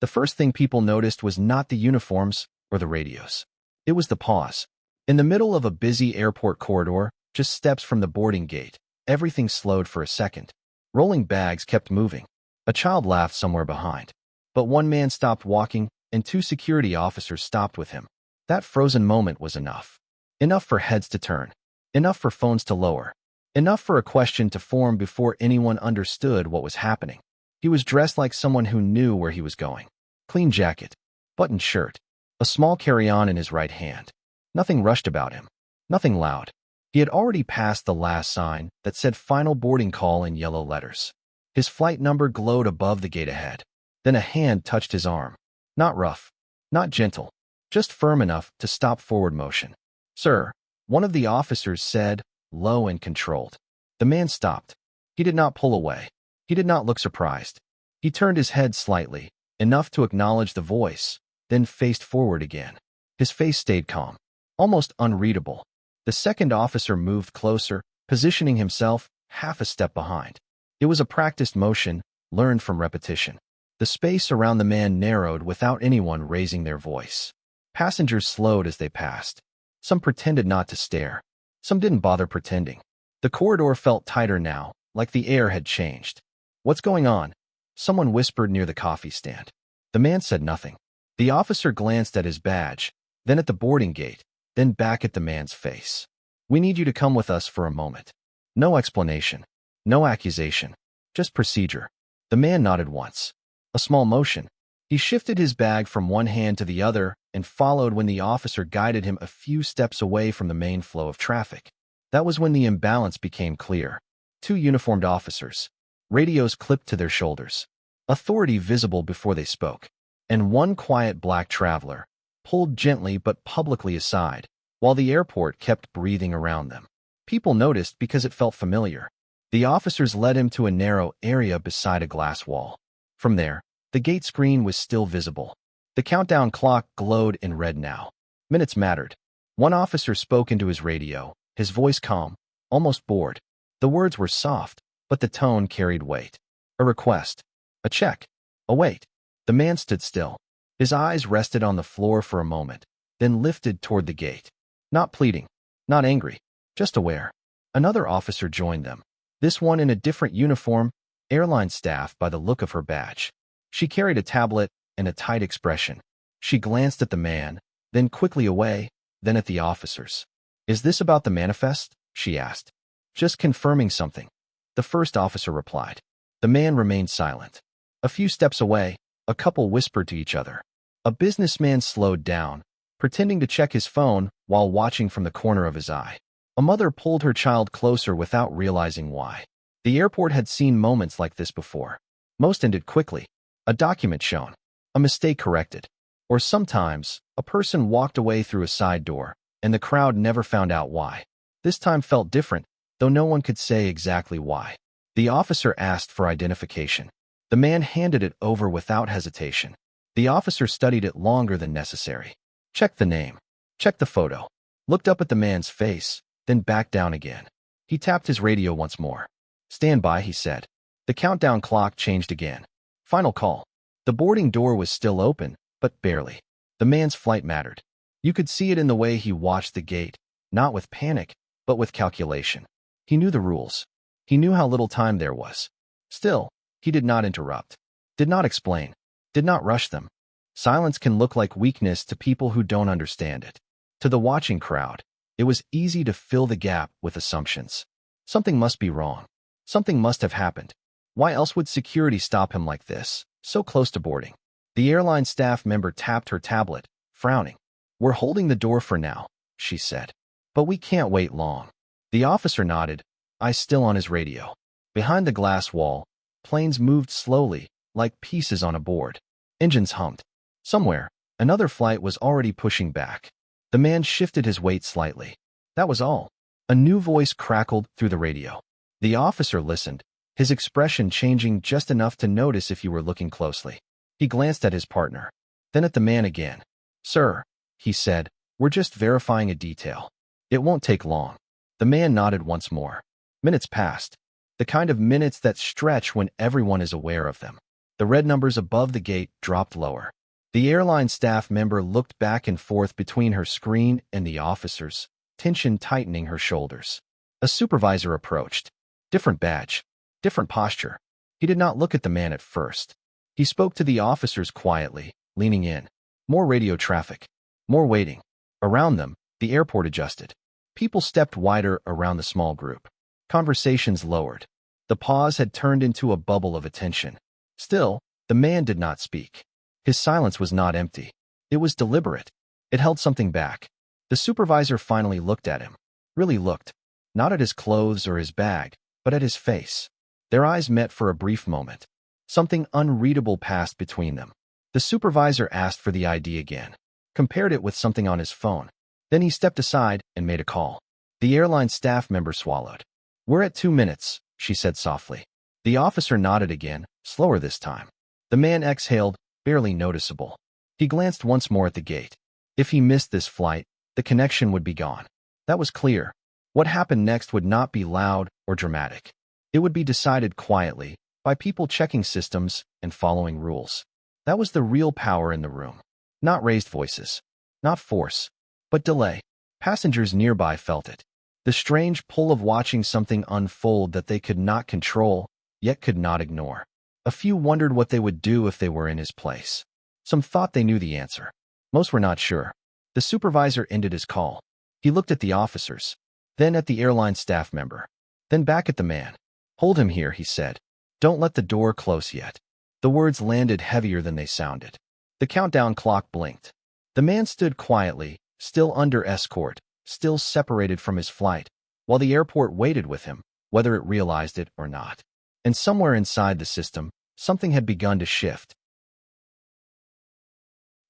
The first thing people noticed was not the uniforms or the radios. It was the pause. In the middle of a busy airport corridor, just steps from the boarding gate, everything slowed for a second. Rolling bags kept moving. A child laughed somewhere behind. But one man stopped walking, and 2 security officers stopped with him. That frozen moment was enough. Enough for heads to turn. Enough for phones to lower. Enough for a question to form before anyone understood what was happening. He was dressed like someone who knew where he was going. Clean jacket, buttoned shirt, a small carry-on in his right hand. Nothing rushed about him. Nothing loud. He had already passed the last sign that said final boarding call in yellow letters. His flight number glowed above the gate ahead. Then a hand touched his arm. Not rough, not gentle, just firm enough to stop forward motion. "Sir," one of the officers said, low and controlled. The man stopped. He did not pull away. He did not look surprised. He turned his head slightly, enough to acknowledge the voice, then faced forward again. His face stayed calm, almost unreadable. The second officer moved closer, positioning himself half a step behind. It was a practiced motion, learned from repetition. The space around the man narrowed without anyone raising their voice. Passengers slowed as they passed. Some pretended not to stare. Some didn't bother pretending. The corridor felt tighter now, like the air had changed. "What's going on?" someone whispered near the coffee stand. The man said nothing. The officer glanced at his badge, then at the boarding gate, then back at the man's face. "We need you to come with us for a moment." No explanation. No accusation. Just procedure. The man nodded once. A small motion. He shifted his bag from one hand to the other and followed when the officer guided him a few steps away from the main flow of traffic. That was when the imbalance became clear. 2 uniformed officers. Radios clipped to their shoulders. Authority visible before they spoke. And one quiet black traveler, pulled gently but publicly aside, while the airport kept breathing around them. People noticed because it felt familiar. The officers led him to a narrow area beside a glass wall. From there, the gate screen was still visible. The countdown clock glowed in red now. Minutes mattered. One officer spoke into his radio, his voice calm, almost bored. The words were soft, but the tone carried weight. A request. A check. A wait. The man stood still. His eyes rested on the floor for a moment, then lifted toward the gate. Not pleading. Not angry. Just aware. Another officer joined them. This one in a different uniform, airline staff by the look of her badge. She carried a tablet and a tight expression. She glanced at the man, then quickly away, then at the officers. "Is this about the manifest?" she asked. "Just confirming something," the first officer replied. The man remained silent. A few steps away, a couple whispered to each other. A businessman slowed down, pretending to check his phone while watching from the corner of his eye. A mother pulled her child closer without realizing why. The airport had seen moments like this before. Most ended quickly. A document shown. A mistake corrected. Or sometimes, a person walked away through a side door, and the crowd never found out why. This time felt different, though no one could say exactly why. The officer asked for identification. The man handed it over without hesitation. The officer studied it longer than necessary. Checked the name. Checked the photo. Looked up at the man's face, then back down again. He tapped his radio once more. "Stand by," he said. The countdown clock changed again. Final call. The boarding door was still open, but barely. The man's flight mattered. You could see it in the way he watched the gate, not with panic, but with calculation. He knew the rules. He knew how little time there was. Still, he did not interrupt. Did not explain. Did not rush them. Silence can look like weakness to people who don't understand it. To the watching crowd, it was easy to fill the gap with assumptions. Something must be wrong. Something must have happened. Why else would security stop him like this, so close to boarding? The airline staff member tapped her tablet, frowning. "We're holding the door for now," she said. "But we can't wait long." The officer nodded, eyes still on his radio. Behind the glass wall, planes moved slowly, like pieces on a board. Engines hummed. Somewhere, another flight was already pushing back. The man shifted his weight slightly. That was all. A new voice crackled through the radio. The officer listened, his expression changing just enough to notice if you were looking closely. He glanced at his partner, then at the man again. "Sir," he said, "we're just verifying a detail. It won't take long." The man nodded once more. Minutes passed. The kind of minutes that stretch when everyone is aware of them. The red numbers above the gate dropped lower. The airline staff member looked back and forth between her screen and the officers, tension tightening her shoulders. A supervisor approached. Different badge, different posture. He did not look at the man at first. He spoke to the officers quietly, leaning in. More radio traffic. More waiting. Around them, the airport adjusted. People stepped wider around the small group. Conversations lowered. The pause had turned into a bubble of attention. Still, the man did not speak. His silence was not empty. It was deliberate. It held something back. The supervisor finally looked at him. Really looked. Not at his clothes or his bag, but at his face. Their eyes met for a brief moment. Something unreadable passed between them. The supervisor asked for the ID again, compared it with something on his phone. Then he stepped aside and made a call. The airline staff member swallowed. "We're at 2 minutes," she said softly. The officer nodded again, slower this time. The man exhaled, barely noticeable. He glanced once more at the gate. If he missed this flight, the connection would be gone. That was clear. What happened next would not be loud or dramatic. It would be decided quietly, by people checking systems and following rules. That was the real power in the room. Not raised voices. Not force. But delay. Passengers nearby felt it. The strange pull of watching something unfold that they could not control, yet could not ignore. A few wondered what they would do if they were in his place. Some thought they knew the answer. Most were not sure. The supervisor ended his call. He looked at the officers, then at the airline staff member, then back at the man. "Hold him here," he said. "Don't let the door close yet." The words landed heavier than they sounded. The countdown clock blinked. The man stood quietly, still under escort, still separated from his flight, while the airport waited with him, whether it realized it or not. And somewhere inside the system, something had begun to shift.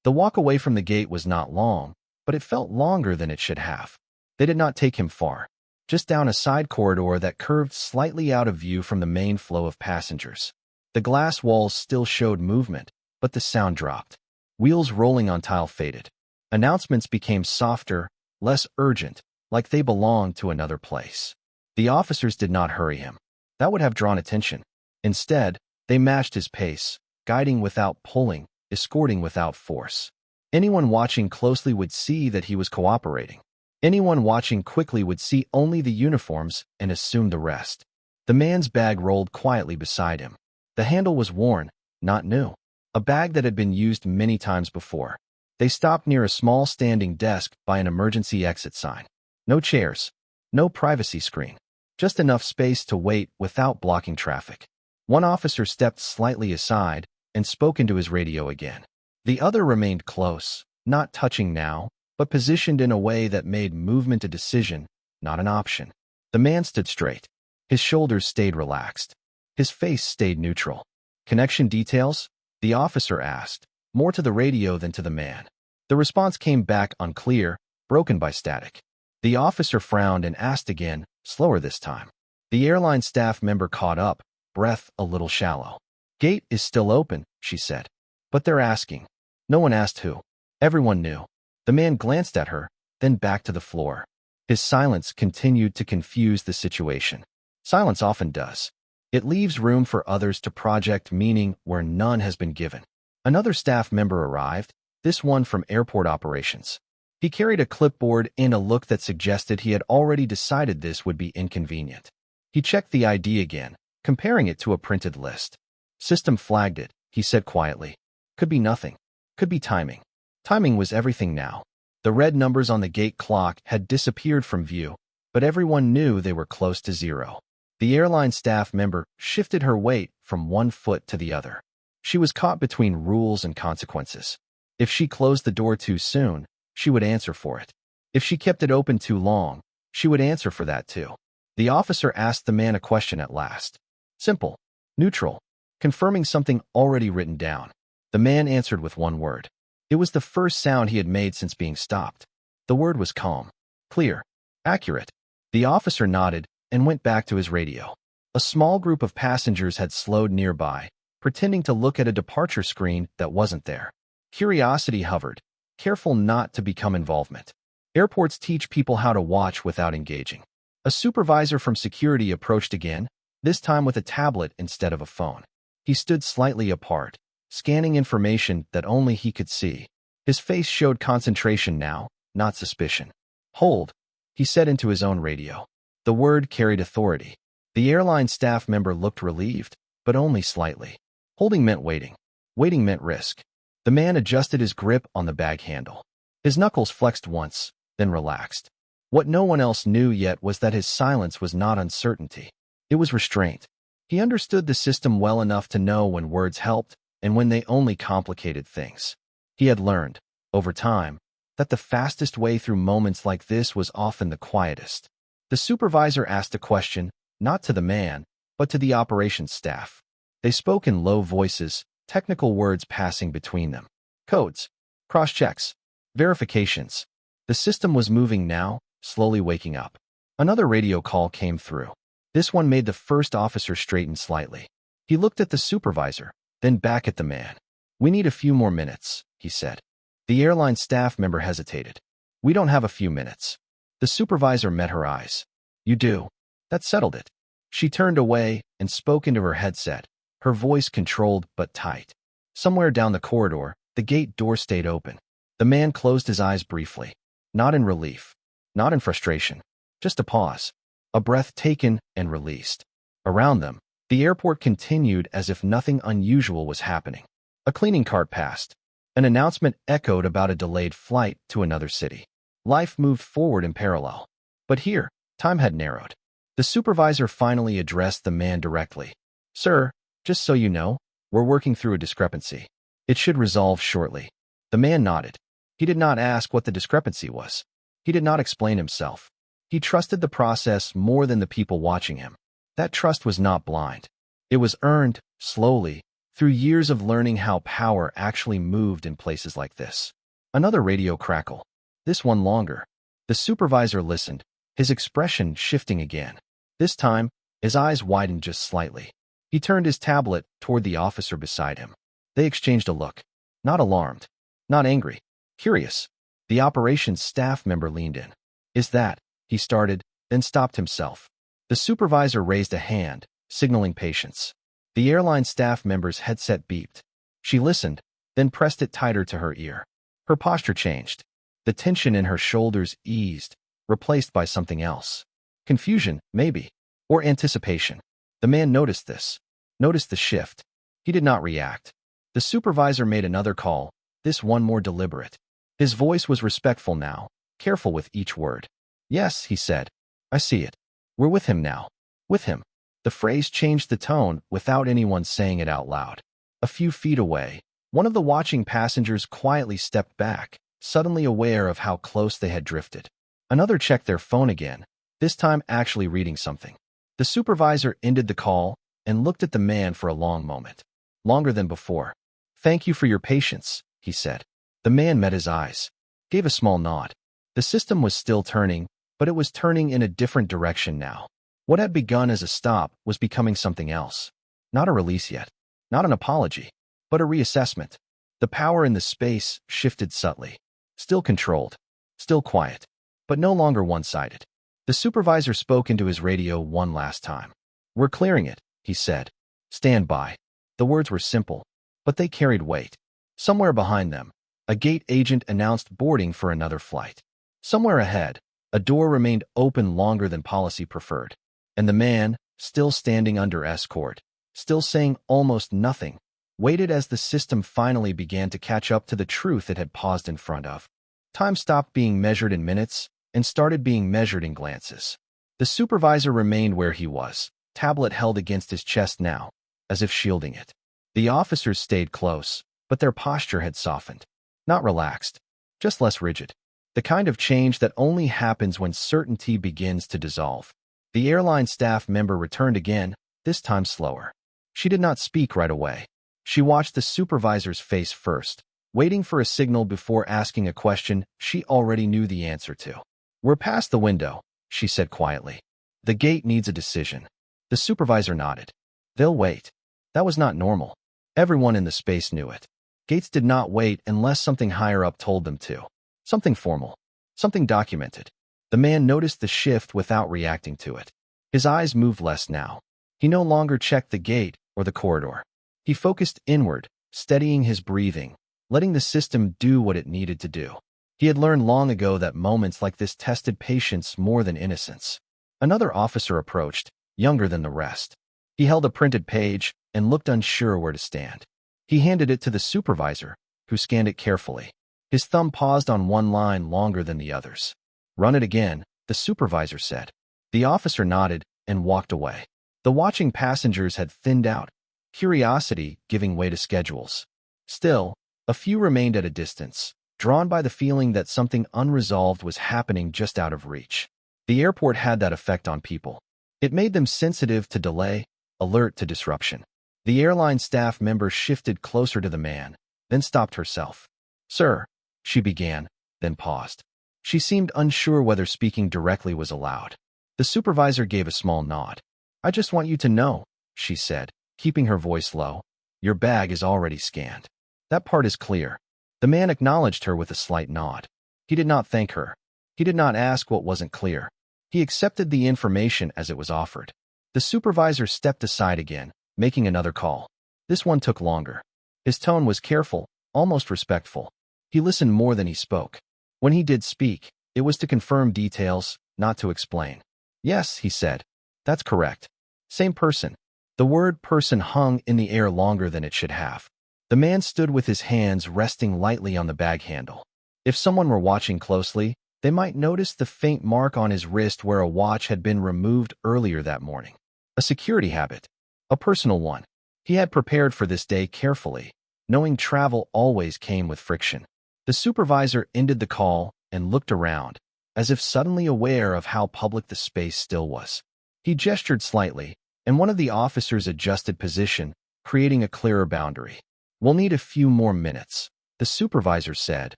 The walk away from the gate was not long, but it felt longer than it should have. They did not take him far, just down a side corridor that curved slightly out of view from the main flow of passengers. The glass walls still showed movement, but the sound dropped. Wheels rolling on tile faded. Announcements became softer, less urgent, like they belonged to another place. The officers did not hurry him. That would have drawn attention. Instead, they matched his pace, guiding without pulling, escorting without force. Anyone watching closely would see that he was cooperating. Anyone watching quickly would see only the uniforms and assume the rest. The man's bag rolled quietly beside him. The handle was worn, not new. A bag that had been used many times before. They stopped near a small standing desk by an emergency exit sign. No chairs. No privacy screen. Just enough space to wait without blocking traffic. One officer stepped slightly aside and spoke into his radio again. The other remained close, not touching now, but positioned in a way that made movement a decision, not an option. The man stood straight. His shoulders stayed relaxed. His face stayed neutral. "Connection details?" the officer asked, more to the radio than to the man. The response came back unclear, broken by static. The officer frowned and asked again, slower this time. The airline staff member caught up, breath a little shallow. "Gate is still open," she said. "But they're asking." No one asked who. Everyone knew. The man glanced at her, then back to the floor. His silence continued to confuse the situation. Silence often does. It leaves room for others to project meaning where none has been given. Another staff member arrived, this one from airport operations. He carried a clipboard and a look that suggested he had already decided this would be inconvenient. He checked the ID again, comparing it to a printed list. "System flagged it," he said quietly. "Could be nothing. Could be timing." Timing was everything now. The red numbers on the gate clock had disappeared from view, but everyone knew they were close to zero. The airline staff member shifted her weight from one foot to the other. She was caught between rules and consequences. If she closed the door too soon, she would answer for it. If she kept it open too long, she would answer for that too. The officer asked the man a question at last. Simple, neutral, confirming something already written down. The man answered with one word. It was the first sound he had made since being stopped. The word was calm, clear, accurate. The officer nodded and went back to his radio. A small group of passengers had slowed nearby, pretending to look at a departure screen that wasn't there. Curiosity hovered, careful not to become involvement. Airports teach people how to watch without engaging. A supervisor from security approached again, this time with a tablet instead of a phone. He stood slightly apart, scanning information that only he could see. His face showed concentration now, not suspicion. "Hold," he said into his own radio. The word carried authority. The airline staff member looked relieved, but only slightly. Holding meant waiting. Waiting meant risk. The man adjusted his grip on the bag handle. His knuckles flexed once, then relaxed. What no one else knew yet was that his silence was not uncertainty. It was restraint. He understood the system well enough to know when words helped and when they only complicated things. He had learned, over time, that the fastest way through moments like this was often the quietest. The supervisor asked a question, not to the man, but to the operations staff. They spoke in low voices, technical words passing between them. Codes, cross-checks, verifications. The system was moving now, slowly waking up. Another radio call came through. This one made the first officer straighten slightly. He looked at the supervisor, then back at the man. "We need a few more minutes," he said. The airline staff member hesitated. "We don't have a few minutes." The supervisor met her eyes. "You do." That settled it. She turned away and spoke into her headset, her voice controlled but tight. Somewhere down the corridor, the gate door stayed open. The man closed his eyes briefly. Not in relief, not in frustration, just a pause. A breath taken and released. Around them, the airport continued as if nothing unusual was happening. A cleaning cart passed. An announcement echoed about a delayed flight to another city. Life moved forward in parallel. But here, time had narrowed. The supervisor finally addressed the man directly. "Sir, just so you know, we're working through a discrepancy. It should resolve shortly." The man nodded. He did not ask what the discrepancy was. He did not explain himself. He trusted the process more than the people watching him. That trust was not blind. It was earned, slowly, through years of learning how power actually moved in places like this. Another radio crackle. This one longer. The supervisor listened, his expression shifting again. This time, his eyes widened just slightly. He turned his tablet toward the officer beside him. They exchanged a look. Not alarmed. Not angry. Curious. The operations staff member leaned in. "Is that," he started, then stopped himself. The supervisor raised a hand, signaling patience. The airline staff member's headset beeped. She listened, then pressed it tighter to her ear. Her posture changed. The tension in her shoulders eased, replaced by something else. Confusion, maybe, or anticipation. The man noticed this, noticed the shift. He did not react. The supervisor made another call, this one more deliberate. His voice was respectful now, careful with each word. "Yes," he said. "I see it. We're with him now. With him." The phrase changed the tone without anyone saying it out loud. A few feet away, one of the watching passengers quietly stepped back, suddenly aware of how close they had drifted. Another checked their phone again, this time actually reading something. The supervisor ended the call and looked at the man for a long moment. Longer than before. "Thank you for your patience," he said. The man met his eyes, gave a small nod. The system was still turning, but it was turning in a different direction now. What had begun as a stop was becoming something else. Not a release yet, not an apology, but a reassessment. The power in the space shifted subtly. Still controlled, still quiet, but no longer one-sided. The supervisor spoke into his radio one last time. "We're clearing it," he said. "Stand by." The words were simple, but they carried weight. Somewhere behind them, a gate agent announced boarding for another flight. Somewhere ahead, a door remained open longer than policy preferred. And the man, still standing under escort, still saying almost nothing, waited as the system finally began to catch up to the truth it had paused in front of. Time stopped being measured in minutes and started being measured in glances. The supervisor remained where he was, tablet held against his chest now, as if shielding it. The officers stayed close, but their posture had softened. Not relaxed, just less rigid. The kind of change that only happens when certainty begins to dissolve. The airline staff member returned again, this time slower. She did not speak right away. She watched the supervisor's face first, waiting for a signal before asking a question she already knew the answer to. "We're past the window," she said quietly. "The gate needs a decision." The supervisor nodded. "They'll wait." That was not normal. Everyone in the space knew it. Gates did not wait unless something higher up told them to. Something formal. Something documented. The man noticed the shift without reacting to it. His eyes moved less now. He no longer checked the gate or the corridor. He focused inward, steadying his breathing, letting the system do what it needed to do. He had learned long ago that moments like this tested patience more than innocence. Another officer approached, younger than the rest. He held a printed page and looked unsure where to stand. He handed it to the supervisor, who scanned it carefully. His thumb paused on one line longer than the others. "Run it again," the supervisor said. The officer nodded and walked away. The watching passengers had thinned out, curiosity giving way to schedules. Still, a few remained at a distance, drawn by the feeling that something unresolved was happening just out of reach. The airport had that effect on people. It made them sensitive to delay, alert to disruption. The airline staff member shifted closer to the man, then stopped herself. "Sir," she began, then paused. She seemed unsure whether speaking directly was allowed. The supervisor gave a small nod. "I just want you to know," she said, keeping her voice low, "your bag is already scanned. That part is clear." The man acknowledged her with a slight nod. He did not thank her. He did not ask what wasn't clear. He accepted the information as it was offered. The supervisor stepped aside again, making another call. This one took longer. His tone was careful, almost respectful. He listened more than he spoke. When he did speak, it was to confirm details, not to explain. "Yes," he said. "That's correct. Same person." The word person hung in the air longer than it should have. The man stood with his hands resting lightly on the bag handle. If someone were watching closely, they might notice the faint mark on his wrist where a watch had been removed earlier that morning. A security habit. A personal one. He had prepared for this day carefully, knowing travel always came with friction. The supervisor ended the call and looked around, as if suddenly aware of how public the space still was. He gestured slightly, and one of the officers adjusted position, creating a clearer boundary. "We'll need a few more minutes," the supervisor said,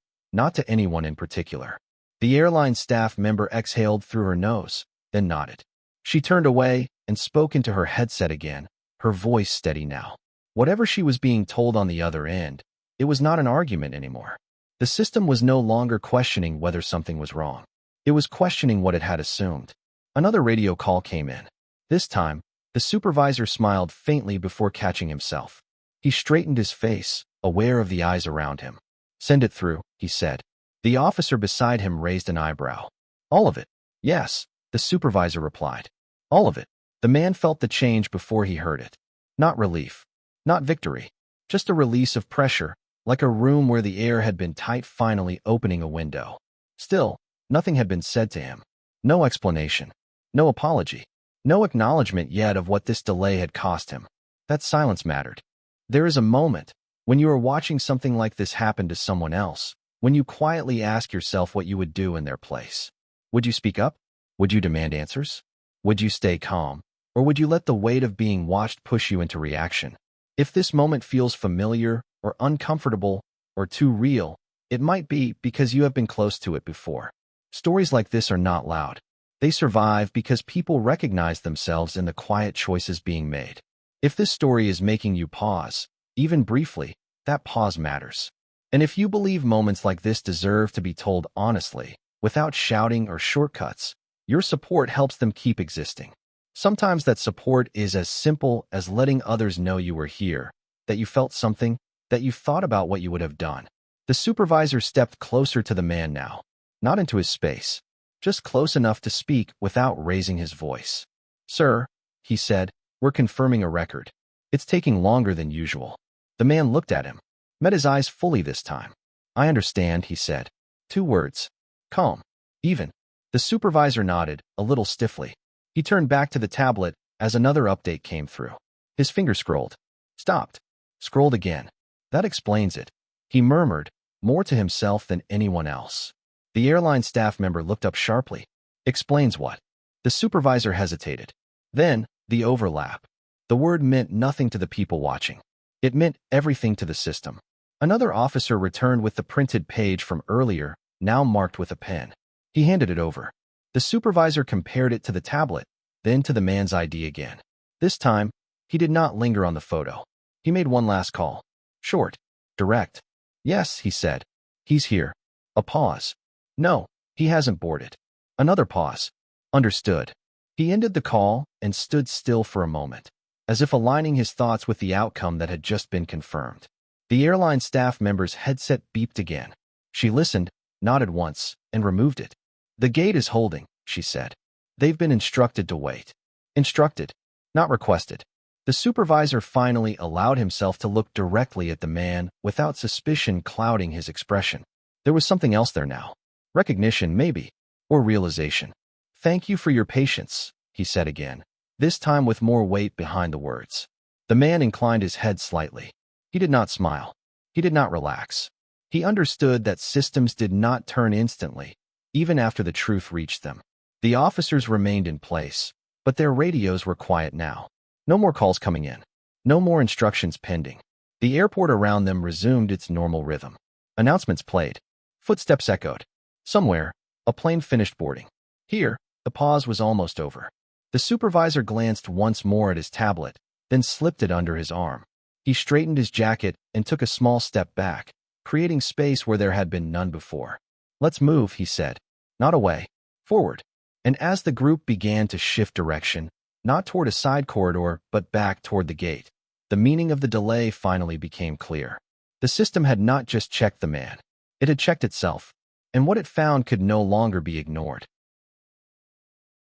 not to anyone in particular. The airline staff member exhaled through her nose, then nodded. She turned away and spoke into her headset again, her voice steady now. Whatever she was being told on the other end, it was not an argument anymore. The system was no longer questioning whether something was wrong. It was questioning what it had assumed. Another radio call came in. This time, the supervisor smiled faintly before catching himself. He straightened his face, aware of the eyes around him. "Send it through," he said. The officer beside him raised an eyebrow. "All of it?" "Yes," the supervisor replied. "All of it." The man felt the change before he heard it. Not relief. Not victory. Just a release of pressure, like a room where the air had been tight finally opening a window. Still, nothing had been said to him. No explanation. No apology. No acknowledgement yet of what this delay had cost him. That silence mattered. There is a moment, when you are watching something like this happen to someone else, when you quietly ask yourself what you would do in their place. Would you speak up? Would you demand answers? Would you stay calm? Or would you let the weight of being watched push you into reaction? If this moment feels familiar, or uncomfortable, or too real, it might be because you have been close to it before. Stories like this are not loud. They survive because people recognize themselves in the quiet choices being made. If this story is making you pause, even briefly, that pause matters. And if you believe moments like this deserve to be told honestly, without shouting or shortcuts, your support helps them keep existing. Sometimes that support is as simple as letting others know you were here, that you felt something, that you thought about what you would have done. The supervisor stepped closer to the man now, not into his space, just close enough to speak without raising his voice. "Sir," he said, "we're confirming a record. It's taking longer than usual." The man looked at him, met his eyes fully this time. "I understand," he said. 2 words. "Calm. Even." The supervisor nodded, a little stiffly. He turned back to the tablet as another update came through. His finger scrolled. Stopped. Scrolled again. "That explains it," he murmured, more to himself than anyone else. The airline staff member looked up sharply. "Explains what?" The supervisor hesitated. Then, the overlap. The word meant nothing to the people watching. It meant everything to the system. Another officer returned with the printed page from earlier, now marked with a pen. He handed it over. The supervisor compared it to the tablet, then to the man's ID again. This time, he did not linger on the photo. He made one last call. Short. Direct. "Yes," he said. "He's here." A pause. "No, he hasn't boarded." Another pause. "Understood." He ended the call and stood still for a moment. as if aligning his thoughts with the outcome that had just been confirmed. The airline staff member's headset beeped again. She listened, nodded once, and removed it. "The gate is holding," she said. "They've been instructed to wait." Instructed, not requested. The supervisor finally allowed himself to look directly at the man without suspicion clouding his expression. There was something else there now. Recognition, maybe, or realization. "Thank you for your patience," he said again, this time with more weight behind the words. The man inclined his head slightly. He did not smile. He did not relax. He understood that systems did not turn instantly, even after the truth reached them. The officers remained in place, but their radios were quiet now. No more calls coming in. No more instructions pending. The airport around them resumed its normal rhythm. Announcements played. Footsteps echoed. Somewhere, a plane finished boarding. Here, the pause was almost over. The supervisor glanced once more at his tablet, then slipped it under his arm. He straightened his jacket and took a small step back, creating space where there had been none before. "Let's move," he said. "Not away. Forward." And as the group began to shift direction, not toward a side corridor, but back toward the gate, the meaning of the delay finally became clear. The system had not just checked the man. It had checked itself, and what it found could no longer be ignored.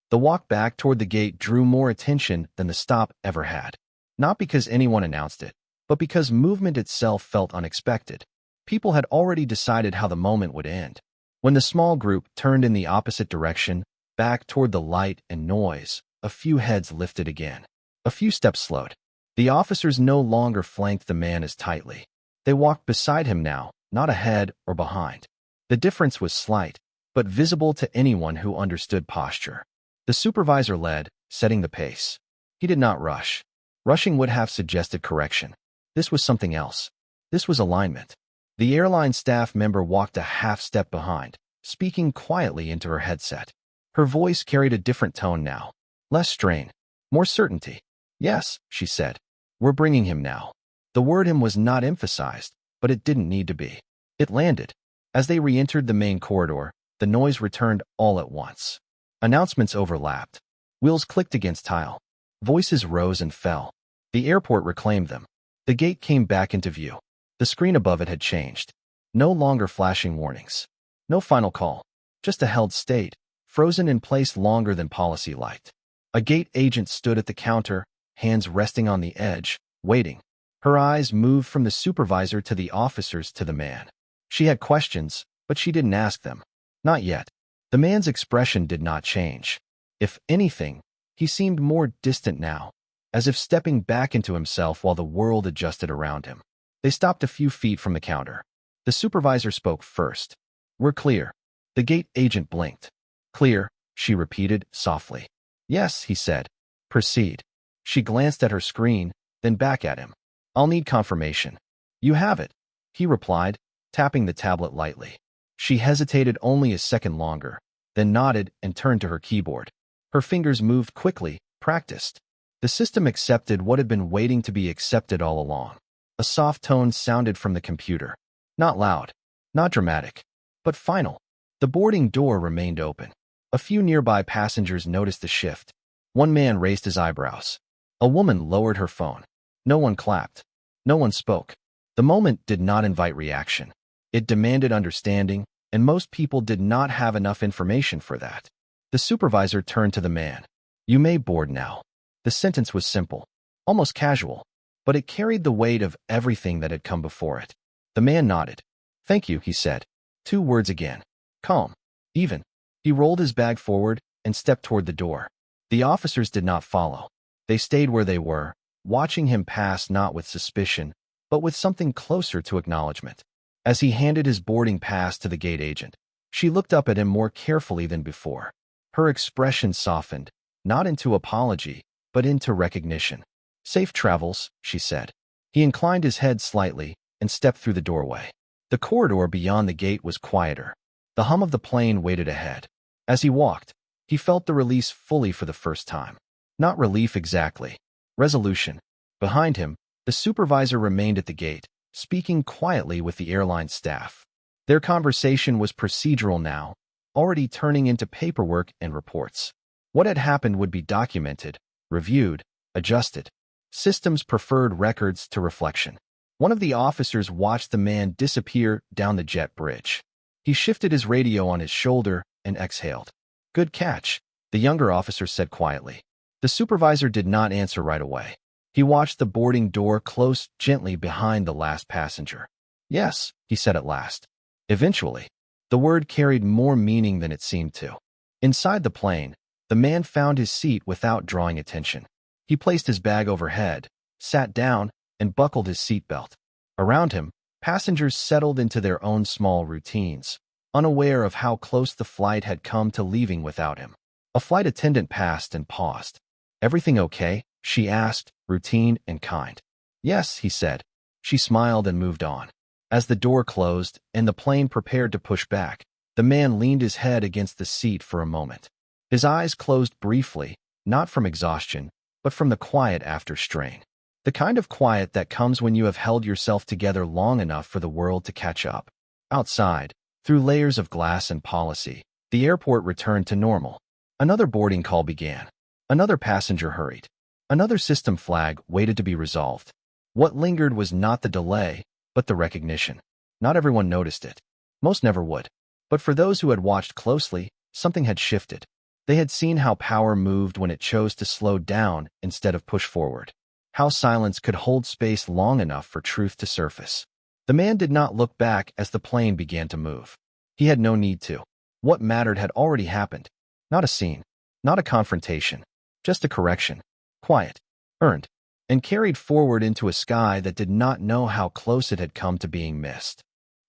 The walk back toward the gate drew more attention than the stop ever had. Not because anyone announced it, but because movement itself felt unexpected. People had already decided how the moment would end. When the small group turned in the opposite direction, back toward the light and noise, a few heads lifted again. A few steps slowed. The officers no longer flanked the man as tightly. They walked beside him now, not ahead or behind. The difference was slight, but visible to anyone who understood posture. The supervisor led, setting the pace. He did not rush. Rushing would have suggested correction. This was something else. This was alignment. The airline staff member walked a half step behind, speaking quietly into her headset. Her voice carried a different tone now. Less strain. More certainty. "Yes," she said. "We're bringing him now." The word "him" was not emphasized, but it didn't need to be. It landed. As they re-entered the main corridor, the noise returned all at once. Announcements overlapped. Wheels clicked against tile. Voices rose and fell. The airport reclaimed them. The gate came back into view. The screen above it had changed. No longer flashing warnings. No final call. Just a held state, frozen in place longer than policy liked. A gate agent stood at the counter, hands resting on the edge, waiting. Her eyes moved from the supervisor to the officers to the man. She had questions, but she didn't ask them. Not yet. The man's expression did not change. If anything, he seemed more distant now, as if stepping back into himself while the world adjusted around him. They stopped a few feet from the counter. The supervisor spoke first. "We're clear." The gate agent blinked. "Clear," she repeated softly. "Yes," he said. "Proceed." She glanced at her screen, then back at him. "I'll need confirmation." "You have it," he replied, tapping the tablet lightly. She hesitated only a second longer, then nodded and turned to her keyboard. Her fingers moved quickly, practiced. The system accepted what had been waiting to be accepted all along. A soft tone sounded from the computer. Not loud, not dramatic, but final. The boarding door remained open. A few nearby passengers noticed the shift. One man raised his eyebrows. A woman lowered her phone. No one clapped. No one spoke. The moment did not invite reaction. It demanded understanding, and most people did not have enough information for that. The supervisor turned to the man. "You may board now." The sentence was simple, almost casual, but it carried the weight of everything that had come before it. The man nodded. "Thank you," he said. 2 words again. Calm. Even. He rolled his bag forward and stepped toward the door. The officers did not follow. They stayed where they were, watching him pass not with suspicion, but with something closer to acknowledgement. As he handed his boarding pass to the gate agent, she looked up at him more carefully than before. Her expression softened, not into apology, but into recognition. "Safe travels," she said. He inclined his head slightly and stepped through the doorway. The corridor beyond the gate was quieter. The hum of the plane waited ahead. As he walked, he felt the release fully for the first time. Not relief exactly. Resolution. Behind him, the supervisor remained at the gate, speaking quietly with the airline staff. Their conversation was procedural now, already turning into paperwork and reports. What had happened would be documented, reviewed, adjusted. Systems preferred records to reflection. One of the officers watched the man disappear down the jet bridge. He shifted his radio on his shoulder and exhaled. "Good catch," the younger officer said quietly. The supervisor did not answer right away. He watched the boarding door close gently behind the last passenger. "Yes," he said at last. Eventually, the word carried more meaning than it seemed to. Inside the plane, the man found his seat without drawing attention. He placed his bag overhead, sat down, and buckled his seatbelt. Around him, passengers settled into their own small routines, unaware of how close the flight had come to leaving without him. A flight attendant passed and paused. "Everything okay?" she asked, routine and kind. "Yes," he said. She smiled and moved on. As the door closed and the plane prepared to push back, the man leaned his head against the seat for a moment. His eyes closed briefly, not from exhaustion, but from the quiet after strain. The kind of quiet that comes when you have held yourself together long enough for the world to catch up. Outside, through layers of glass and policy, the airport returned to normal. Another boarding call began. Another passenger hurried. Another system flag waited to be resolved. What lingered was not the delay, but the recognition. Not everyone noticed it. Most never would. But for those who had watched closely, something had shifted. They had seen how power moved when it chose to slow down instead of push forward. How silence could hold space long enough for truth to surface. The man did not look back as the plane began to move. He had no need to. What mattered had already happened. Not a scene. Not a confrontation. Just a correction. Quiet. Earned. And carried forward into a sky that did not know how close it had come to being missed.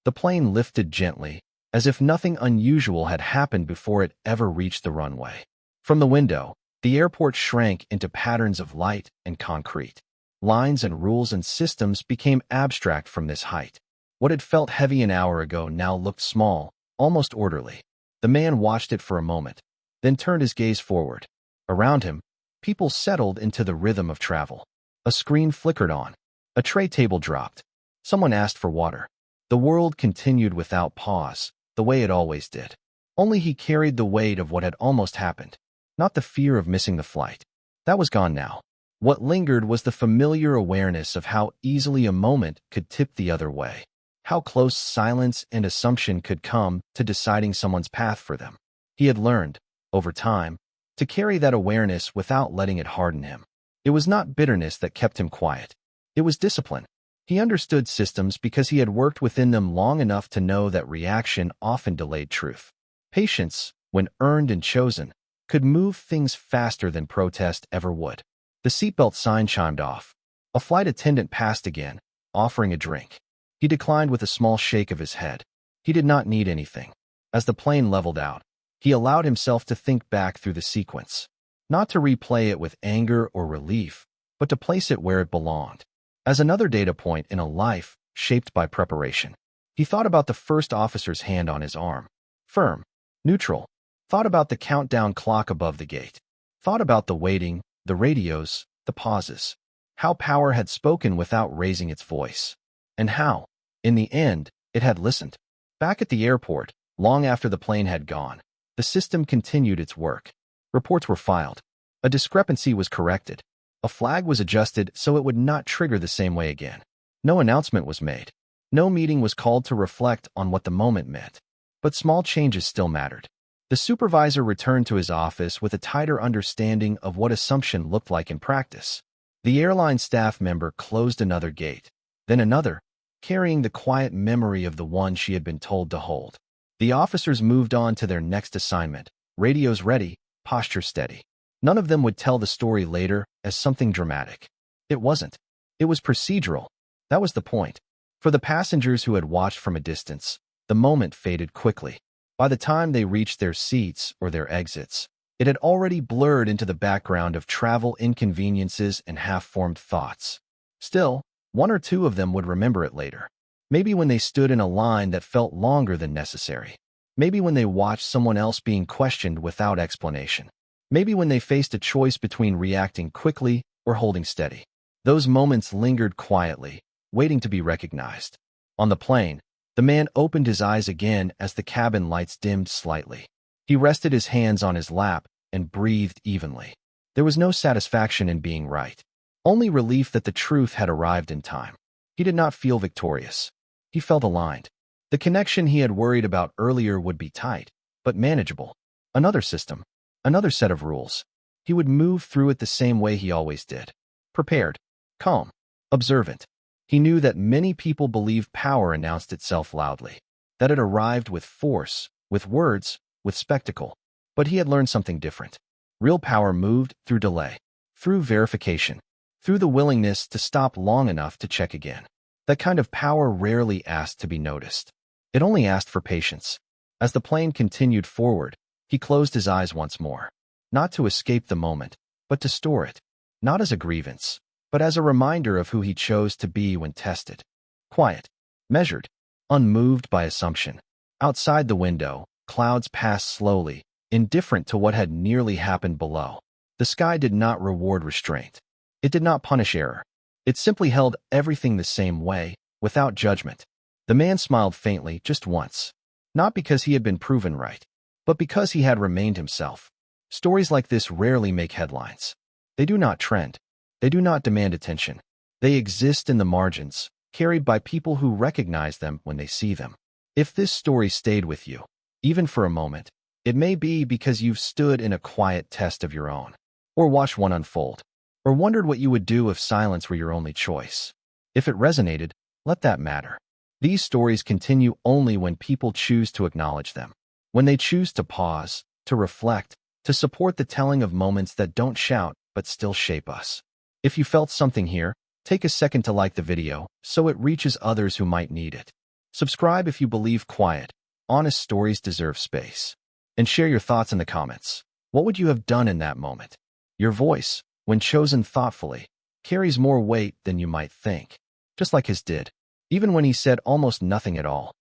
The plane lifted gently, as if nothing unusual had happened before it ever reached the runway. From the window, the airport shrank into patterns of light and concrete. Lines and rules and systems became abstract from this height. What had felt heavy an hour ago now looked small, almost orderly. The man watched it for a moment, then turned his gaze forward. Around him, people settled into the rhythm of travel. A screen flickered on. A tray table dropped. Someone asked for water. The world continued without pause, the way it always did. Only he carried the weight of what had almost happened. Not the fear of missing the flight. That was gone now. What lingered was the familiar awareness of how easily a moment could tip the other way. How close silence and assumption could come to deciding someone's path for them. He had learned, over time, to carry that awareness without letting it harden him. It was not bitterness that kept him quiet. It was discipline. He understood systems because he had worked within them long enough to know that reaction often delayed truth. Patience, when earned and chosen, could move things faster than protest ever would. The seatbelt sign chimed off. A flight attendant passed again, offering a drink. He declined with a small shake of his head. He did not need anything. As the plane leveled out, he allowed himself to think back through the sequence. Not to replay it with anger or relief, but to place it where it belonged. As another data point in a life shaped by preparation. He thought about the first officer's hand on his arm. Firm. Neutral. Thought about the countdown clock above the gate. Thought about the waiting, the radios, the pauses. How power had spoken without raising its voice. And how, in the end, it had listened. Back at the airport, long after the plane had gone, the system continued its work. Reports were filed. A discrepancy was corrected. A flag was adjusted so it would not trigger the same way again. No announcement was made. No meeting was called to reflect on what the moment meant. But small changes still mattered. The supervisor returned to his office with a tighter understanding of what assumption looked like in practice. The airline staff member closed another gate, then another, carrying the quiet memory of the one she had been told to hold. The officers moved on to their next assignment, radios ready, posture steady. None of them would tell the story later as something dramatic. It wasn't. It was procedural. That was the point. For the passengers who had watched from a distance, the moment faded quickly. By the time they reached their seats or their exits, it had already blurred into the background of travel inconveniences and half-formed thoughts. Still, one or two of them would remember it later. Maybe when they stood in a line that felt longer than necessary. Maybe when they watched someone else being questioned without explanation. Maybe when they faced a choice between reacting quickly or holding steady. Those moments lingered quietly, waiting to be recognized. On the plane, the man opened his eyes again as the cabin lights dimmed slightly. He rested his hands on his lap and breathed evenly. There was no satisfaction in being right. Only relief that the truth had arrived in time. He did not feel victorious. He felt aligned. The connection he had worried about earlier would be tight, but manageable. Another system, another set of rules. He would move through it the same way he always did. Prepared, calm, observant. He knew that many people believed power announced itself loudly, that it arrived with force, with words, with spectacle. But he had learned something different. Real power moved through delay, through verification, through the willingness to stop long enough to check again. That kind of power rarely asked to be noticed. It only asked for patience. As the plane continued forward, he closed his eyes once more. Not to escape the moment, but to store it. Not as a grievance, but as a reminder of who he chose to be when tested. Quiet, measured, unmoved by assumption. Outside the window, clouds passed slowly, indifferent to what had nearly happened below. The sky did not reward restraint. It did not punish error. It simply held everything the same way, without judgment. The man smiled faintly just once. Not because he had been proven right, but because he had remained himself. Stories like this rarely make headlines. They do not trend. They do not demand attention. They exist in the margins, carried by people who recognize them when they see them. If this story stayed with you, even for a moment, it may be because you've stood in a quiet test of your own, or watched one unfold, or wondered what you would do if silence were your only choice. If it resonated, let that matter. These stories continue only when people choose to acknowledge them, when they choose to pause, to reflect, to support the telling of moments that don't shout but still shape us. If you felt something here, take a second to like the video so it reaches others who might need it. Subscribe if you believe quiet, honest stories deserve space. And share your thoughts in the comments. What would you have done in that moment? Your voice, when chosen thoughtfully, carries more weight than you might think, just like his did, even when he said almost nothing at all.